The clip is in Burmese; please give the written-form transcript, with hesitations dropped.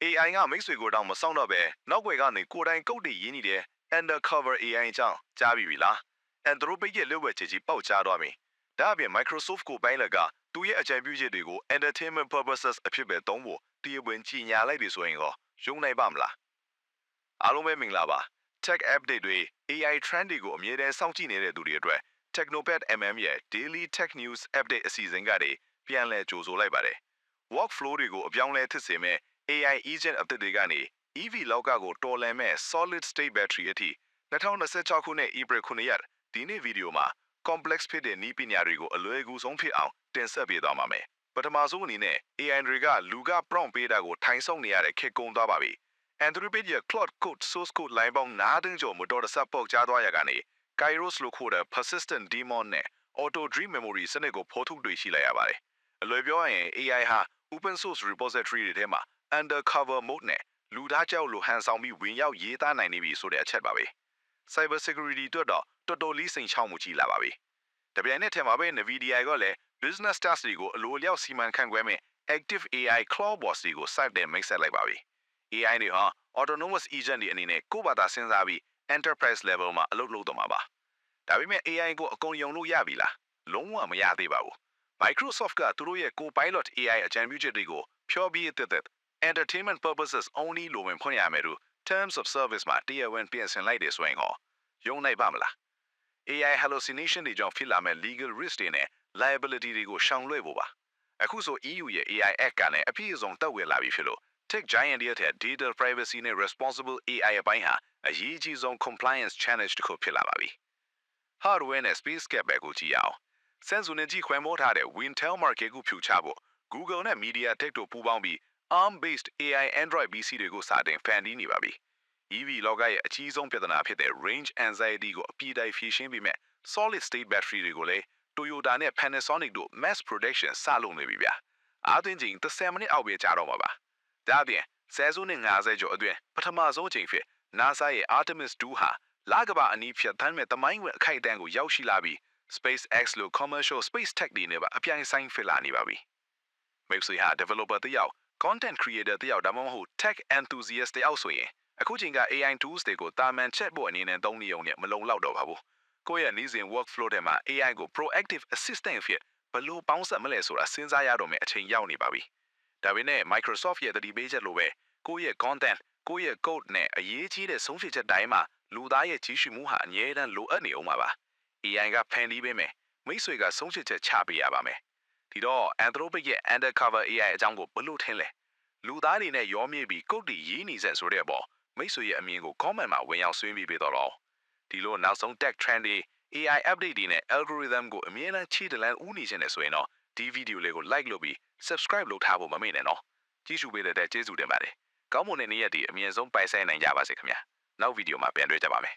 AI ကမိတ်ဆွေကိုတောင်မဆောင်တော့ပဲနောက်ွယ်ကနေကိုယ်တိုင်ကုတ်တီရင်းနေတဲ့ undercover AI အကြောင်းကြားပြီးပြီလား Anthropic ရဲ့လက်ဝဲချေကြီးပေါက်ကြားသွားပြီဒါအပြင် Microsoft ကိုပိုင်းလက်ကသူ့ရဲ့အကြံပြုချက်တွေကို entertainment purposes အဖြစ်ပဲသုံးဖို့တရားဝင်ကြီးညာလိုက်ပြီဆိုရင်ရောယုံနိုင်ပါမလားအားလုံးပဲမင်္ဂလာပါ Tech Update တွေ AI Trend တွေကိုအမြဲတမ်းစောင့်ကြည့်နေတဲ့သူတွေအတွက် Technopad MM ရဲ့ Daily Tech News Update အစီအစဉ်ကနေပြန်လည်ကြိုဆိုလိုက်ပါတယ် Workflow တွေကိုအပြောင်းလဲဖြစ်စေမဲ့ AI agent အသစ်တွေကနေ EV လောကကိုတော်လှန်မဲ့ Solid State Battery အထိ2026ခုနှစ် April 9ရက်ဒီနေ့ဗီဒီယိုမှာ complex ဖြစ်တဲ့နည်းပညာတွေကိုအလွယ်ကူဆုံးဖြစ်အောင်တင်ဆက်ပေးသွားပါမယ်ပထမဆုံးအနေနဲ့ AI တွေကလူက prompt ပေးတာကိုထိုင်ဆောင်နေရတဲ့ခေတ်ကုန်သွားပါပြီ Anthropic ရဲ့ Claude Code source code line ပေါင်း9ကျော်မတော်တဆပေါက်ကြားသွားရကနေ Kairos လို့ခေါ်တဲ့ persistent daemon နဲ့ auto dream memory စနစ်ကိုဖော်ထုတ်တွေ့ရှိလိုက်ရပါတယ်အလွယ်ပြောရရင် AI ဟာ open source repository တွေထဲမှာ undercover mode နဲ့လူသားကြောက်လို့ဟန်ဆောင်ပြီးဝင်ရောက်ရေးသားနိုင်နေပြီဆိုတဲ့အချက်ပါပဲ cyber security အတွက်တော့တော်တော်လေးစိန်ချောက်မှုကြီးလာပါပြီတပြိုင်နက်တည်းမှာပဲ Nvidia ကလည်း business tasks တွေကိုအလိုအလျောက်စီမံခန့်ခွဲမဲ့ active AI cloud box တွေကိုစတင်မိတ်ဆက်လိုက်ပါပြီ AI တွေဟာ autonomous agent တွေအနေနဲ့ကိုယ့်ဘာသာစဉ်းစားပြီး enterprise level မှာအလုပ်လုပ်တော့မှာပါဒါပေမဲ့ AI ကိုအကုန်ယုံလို့ရပြီလားလုံးဝမရသေးပါဘူး Microsoft ကသူတို့ရဲ့ Copilot AI အကြံပြုချက်တွေကိုဖြောပြီးတဲ့ entertainment purposes only လို့ဝင်ဖွင့်ရမယ်လို့ terms of service မှာတရားဝင်ပြင်ဆင်လိုက်တယ်ဆိုရင်ဟောယုံနိုင်ပါမလား AI hallucination တွေကြောင့်ဖြစ်လာမဲ့ legal risk တွေနဲ့ liability တွေကိုရှောင်လွှဲဖို့ပါအခုဆို EU ရဲ့ AI Act ကလည်းအပြည့်အစုံတက်ဝယ်လာပြီဖြစ်လို့ Tech Giant တွေရဲ့ data privacy နဲ့ responsible AI အပိုင်းဟာအရေးကြီးဆုံး compliance challenge တစ်ခုဖြစ်လာပါပြီ hardware နဲ့ space gap ပဲကိုကြည့်အောင် sensor နဲ့ကြီးခွဲမိုးထားတဲ့ Wintel market ကိုဖြူချဖို့ Google နဲ့ MediaTek တို့ပူးပေါင်းပြီး ARM-based AI Android PC တွေကိုစတင်ဖန်တီးနေပါပြီ EV လောကရဲ့အကြီးဆုံးပြဿနာဖြစ်တဲ့ range anxiety ကိုအပြည့်တိုင်ဖြေရှင်းပြီးမဲ့ solid state battery တွေကိုလည်း Toyota နဲ့ Panasonic တို့ mass production စလုပ်နေပြီဗျာအားသွင်းချိန်30မိနစ်အောက်ပဲကြာတော့မှာပါဒါအပြင်ဆယ်စုနှစ်50ကျော်အတွင်းပထမဆုံးအချိန်ဖြစ် NASA ရဲ့ Artemis 2ဟာလကမ္ဘာအနီးဖြတ်သန်းမဲ့သမိုင်းဝင်အခိုက်အတန့်ကိုရောက်ရှိလာပြီး SpaceX လို့ commercial space tech တွေနဲ့ပါအပြိုင်ဆိုင်ဖြစ်လာနေပါပြီမိတ်ဆွေဟာ developer တယောက် content creator တယောက်ဒါမှမဟုတ် tech enthusiast တယောက်ဆိုရင်အခုချိန်က AI tools တွေကိုတာမန် chatbot အနေနဲ့သုံးနေုံနဲ့မလုံလောက်တော့ပါဘူးကိုယ့်ရဲ့နေ့စဉ် workflow ထဲမှာ AI ကို proactive assistant ဖြစ်ဘယ်လိုပေါင်းစပ်မလဲဆိုတာစဉ်းစားရတော့မယ့်အချိန်ရောက်နေပါပြီဒါပေမဲ့ Microsoft ရဲ့တတိပေးချက်လိုပဲကိုယ့်ရဲ့ content ကိုယ့်ရဲ့ code နဲ့အရေးကြီးတဲ့ဆုံးဖြတ်ချက်တိုင်းမှာလူသားရဲ့ကြီးစုမှုဟာအငြင်းတန်းလိုအပ်နေအောင်ပါ AI ကဖန်တီးပေးမယ်မိတ်ဆွေကဆုံးဖြတ်ချက်ချပေးရပါမယ်ဒီတော့ Anthropic ရဲ့ undercover AI အကြောင်းကိုဘယ်လိုထင်လဲလူသားတွေနဲ့ရောမြည့်ပြီးကုတ်တီရေးနေဆက်ဆိုတဲ့အပေါ်မိတ်ဆွေရဲ့အမြင်ကို comment မှာဝင်ရောက်ဆွေးနွေးပေးတော့ဒီလိုနောက်ဆုံး tech trend တွေ AI update တွေနဲ့ algorithm ကိုအမြဲတမ်းချီတလန်းဦးနေခြင်းနဲ့ဆိုရင်တော့ဒီဗီဒီယိုလေးကို like လုပ်ပြီး subscribe လုပ်ထားဖို့မမေ့နဲ့နော်ကြည့်ရှုပေးတဲ့အတွက်ကျေးဇူးတင်ပါတယ်ကောင်းမွန်တဲ့နေ့ရက်တွေအမြင်ဆုံးပိုင်ဆိုင်နိုင်ကြပါစေခင်ဗျာနောက်ဗီဒီယိုမှာပြန်တွေ့ကြပါမယ်